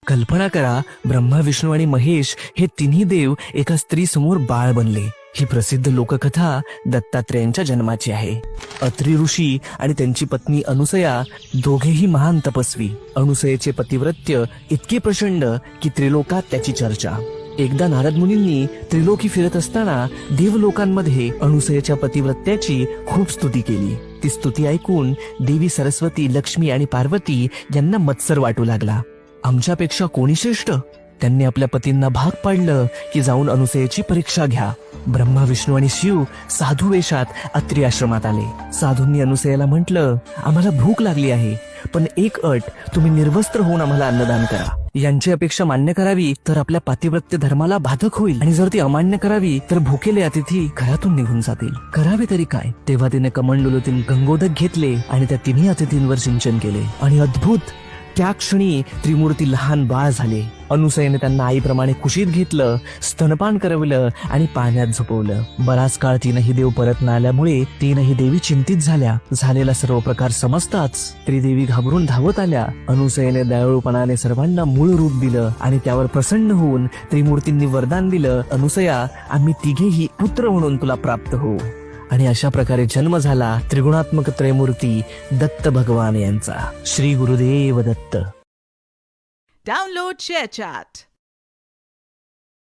कल्पना करा, ब्रह्मा, विष्णू आणि महेश हे तिन्ही देव एका स्त्री समोर बाळ बनले. ही प्रसिद्ध लोककथा दत्तात्रेयांच्या जन्माची आहे. अत्री ऋषी आणि त्यांची पत्नी अनुसया दोघेही महान तपस्वी. अनुसयेचे पतिव्रत्य इतके प्रचंड की त्रिलोकात त्याची चर्चा. एकदा नारद मुनींनी त्रिलोकी फिरत असताना देवलोकांमध्ये अनुसयेच्या पतिव्रत्याची खूप स्तुती केली. ती स्तुती ऐकून देवी सरस्वती, लक्ष्मी आणि पार्वती यांना मत्सर वाटू लागला. आमच्यापेक्षा कोणी श्रेष्ठ? त्यांनी आपल्या पतींना भाग पाडलं की जाऊन अनुसयेची परीक्षा घ्या. ब्रह्मा, विष्णू आणि शिव साधू वेशात अत्री आश्रमात आले. साधूंनी अनुसयेला म्हटलं, आम्हाला भूक लागली आहे, पण एक अट, तुम्ही निर्वस्त्र होऊन आम्हाला अन्नदान करा. यांची अपेक्षा मान्य करावी तर आपल्या पातिव्रत्य धर्माला बाधक होईल, आणि जर ती अमान्य करावी तर भुकेले अतिथी घरातून निघून जातील. करावे तरी काय? तेव्हा तिने कमंडलूतील गंगोदक घेतले आणि त्या तिन्ही अतिथींवर सिंचन केले, आणि अद्भुत, त्या क्षणी त्रिमूर्ती लहान बाळ झाले. अनुसयेने त्यांना आईप्रमाणे कुशीत घेतलं, स्तनपान करवलं आणि पाण्यात झोपवलं. बराच काळ तीनही देव परत न आल्यामुळे तीनही देवी चिंतित झाल्या. झालेला सर्व प्रकार समजताच त्रिदेवी घाबरून धावत आल्या. अनुसयेने दयाळूपणाने सर्वांना मूळ रूप दिलं आणि त्यावर प्रसन्न होऊन त्रिमूर्तींनी वरदान दिलं, अनुसया, आम्ही तिघेही पुत्र म्हणून तुला प्राप्त होऊ. आणि अशा प्रकारे जन्म झाला त्रिगुणात्मक त्रयमूर्ती दत्त भगवान यांचा. श्री गुरुदेव दत्त. Download ShareChat.